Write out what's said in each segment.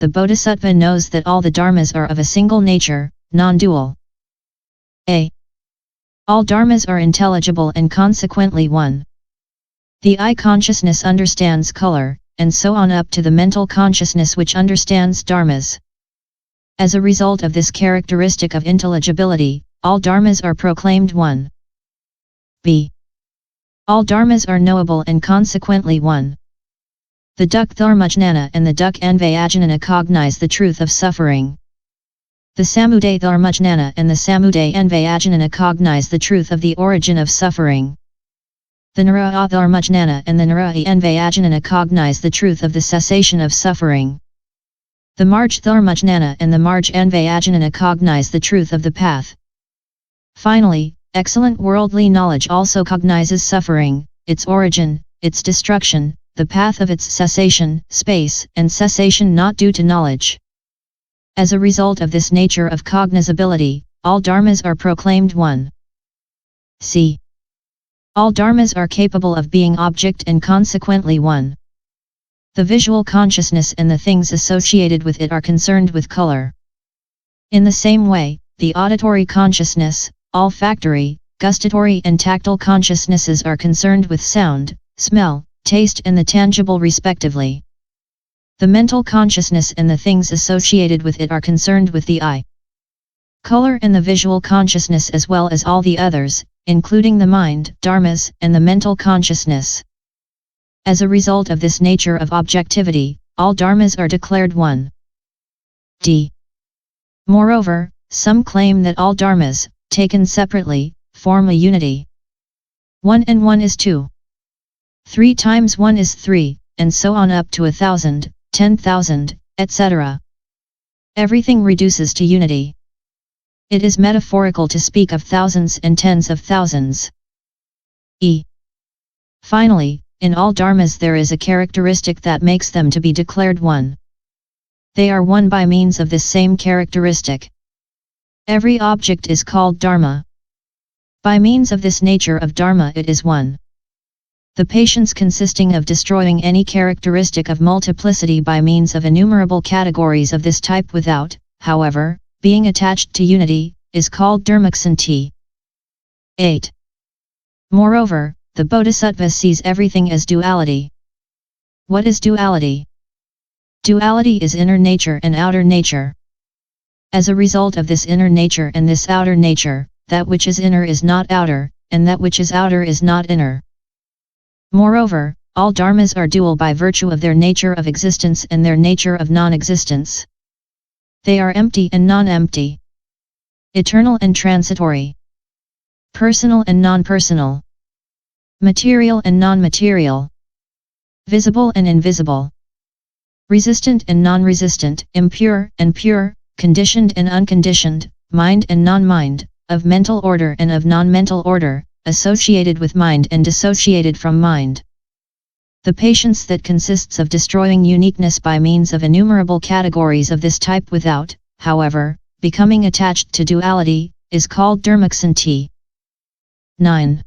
the Bodhisattva knows that all the dharmas are of a single nature, non-dual. A. All dharmas are intelligible and consequently one. The eye consciousness understands color, and so on up to the mental consciousness which understands dharmas. As a result of this characteristic of intelligibility, all dharmas are proclaimed one. B. All dharmas are knowable and consequently one. The dukkha dharmajnana and the dukkha anvayajnana cognize the truth of suffering. The samudaya dharmajnana and the samudaya anvayajnana cognize the truth of the origin of suffering. The niraya dharmajnana and the niraya anvayajnana cognize the truth of the cessation of suffering. The marg dharmajnana and the marg anvayajnana cognize the truth of the path. Finally, excellent worldly knowledge also cognizes suffering, its origin, its destruction, the path of its cessation, space, and cessation not due to knowledge. As a result of this nature of cognizability, all dharmas are proclaimed one. C. All dharmas are capable of being object and consequently one. The visual consciousness and the things associated with it are concerned with color. In the same way, the auditory consciousness, olfactory, gustatory and tactile consciousnesses are concerned with sound, smell, taste and the tangible respectively. The mental consciousness and the things associated with it are concerned with the eye, color and the visual consciousness as well as all the others, including the mind, dharmas, and the mental consciousness. As a result of this nature of objectivity, all dharmas are declared one. D. Moreover, some claim that all dharmas, taken separately, form a unity. 1 and 1 is 2. 3 times 1 is 3, and so on up to 1,000, 10,000, etc. Everything reduces to unity. It is metaphorical to speak of thousands and tens of thousands. E. Finally, in all dharmas there is a characteristic that makes them to be declared one. They are one by means of this same characteristic. Every object is called dharma. By means of this nature of dharma it is one. The patience consisting of destroying any characteristic of multiplicity by means of innumerable categories of this type without, however, being attached to unity, is called dharmaksanti. 8. Moreover, the Bodhisattva sees everything as duality. What is duality? Duality is inner nature and outer nature. As a result of this inner nature and this outer nature, that which is inner is not outer, and that which is outer is not inner. Moreover, all dharmas are dual by virtue of their nature of existence and their nature of non-existence. They are empty and non-empty, eternal and transitory, personal and non-personal, material and non-material, visible and invisible, resistant and non-resistant, impure and pure, conditioned and unconditioned, mind and non-mind, of mental order and of non-mental order, associated with mind and dissociated from mind. The patience that consists of destroying uniqueness by means of innumerable categories of this type without, however, becoming attached to duality, is called dharmaksanti. 9.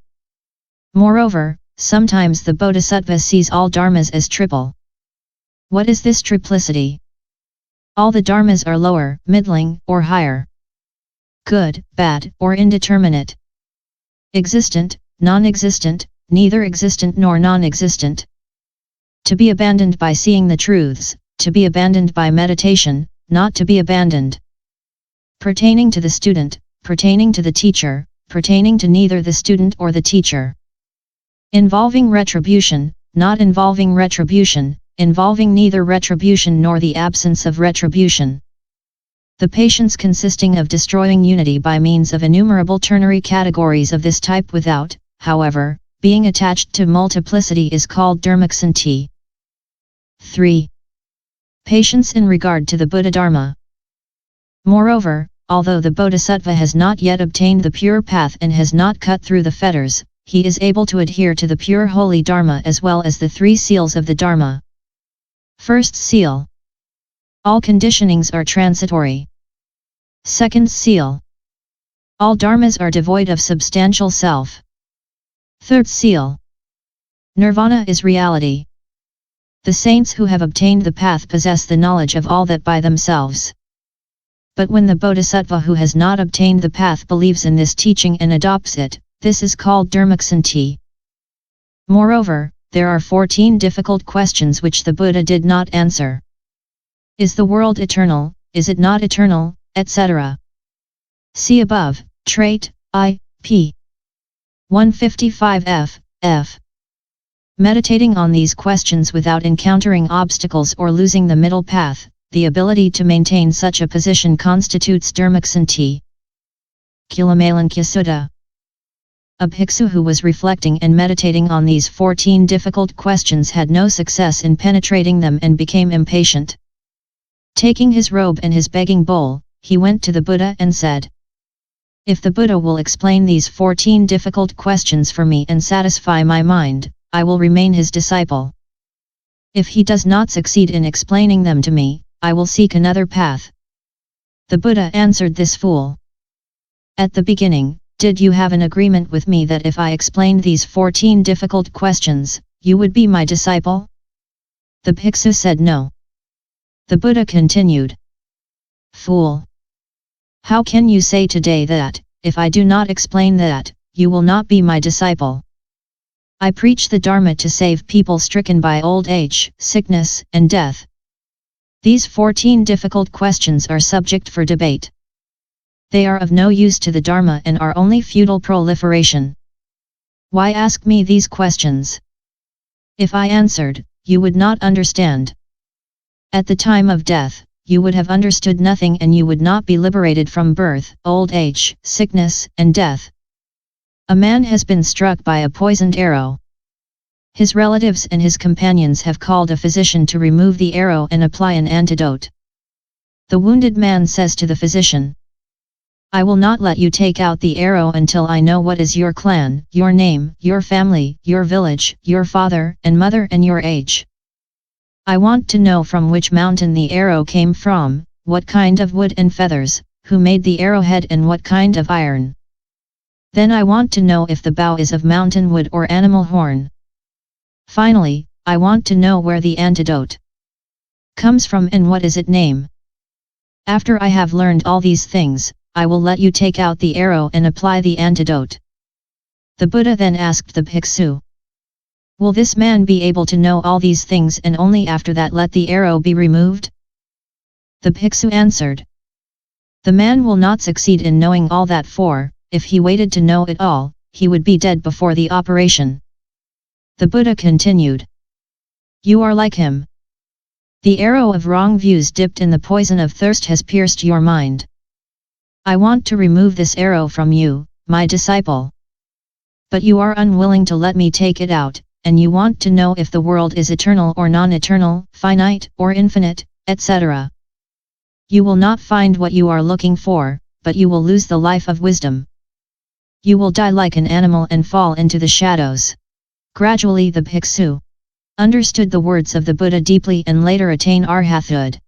Moreover, sometimes the Bodhisattva sees all dharmas as triple. What is this triplicity? All the dharmas are lower, middling, or higher, good, bad, or indeterminate, existent, non-existent, neither existent nor non-existent. To be abandoned by seeing the truths, to be abandoned by meditation, not to be abandoned. Pertaining to the student, pertaining to the teacher, pertaining to neither the student or the teacher. Involving retribution, not involving retribution, involving neither retribution nor the absence of retribution. The patience consisting of destroying unity by means of innumerable ternary categories of this type without, however, being attached to multiplicity is called dharmaksanti. 3. Patience in regard to the Buddha Dharma. Moreover, although the Bodhisattva has not yet obtained the pure path and has not cut through the fetters, he is able to adhere to the pure holy Dharma as well as the 3 seals of the Dharma. First seal. All conditionings are transitory. Second seal. All dharmas are devoid of substantial self. Third seal. Nirvana is reality. The saints who have obtained the path possess the knowledge of all that by themselves. But when the bodhisattva who has not obtained the path believes in this teaching and adopts it, this is called dharmaksanti. Moreover, there are 14 difficult questions which the Buddha did not answer. Is the world eternal? Is it not eternal? Etc. See above, Trait, I, p. 155 f. Meditating on these questions without encountering obstacles or losing the middle path, the ability to maintain such a position constitutes dharmaksanti. Kulamalankya Sutta. A bhiksu who was reflecting and meditating on these 14 difficult questions had no success in penetrating them and became impatient. Taking his robe and his begging bowl, he went to the Buddha and said, "If the Buddha will explain these 14 difficult questions for me and satisfy my mind, I will remain his disciple. If he does not succeed in explaining them to me, I will seek another path." The Buddha answered this fool, "At the beginning, did you have an agreement with me that if I explained these 14 difficult questions, you would be my disciple?" The bhiksu said no. The Buddha continued, "Fool! How can you say today that, if I do not explain that, you will not be my disciple? I preach the Dharma to save people stricken by old age, sickness, and death. These 14 difficult questions are subject for debate. They are of no use to the Dharma and are only futile proliferation. Why ask me these questions? If I answered, you would not understand. At the time of death, you would have understood nothing and you would not be liberated from birth, old age, sickness, and death. A man has been struck by a poisoned arrow. His relatives and his companions have called a physician to remove the arrow and apply an antidote. The wounded man says to the physician, "I will not let you take out the arrow until I know what is your clan, your name, your family, your village, your father and mother and your age. I want to know from which mountain the arrow came from, what kind of wood and feathers, who made the arrowhead and what kind of iron. Then I want to know if the bow is of mountain wood or animal horn. Finally, I want to know where the antidote comes from and what is its name. After I have learned all these things, I will let you take out the arrow and apply the antidote." The Buddha then asked the bhiksu, "Will this man be able to know all these things and only after that let the arrow be removed?" The bhiksu answered, "The man will not succeed in knowing all that, for, if he waited to know it all, he would be dead before the operation." The Buddha continued, "You are like him. The arrow of wrong views dipped in the poison of thirst has pierced your mind. I want to remove this arrow from you, my disciple. But you are unwilling to let me take it out, and you want to know if the world is eternal or non-eternal, finite or infinite, etc. You will not find what you are looking for, but you will lose the life of wisdom. You will die like an animal and fall into the shadows." Gradually the bhiksu understood the words of the Buddha deeply and later attain arhathood.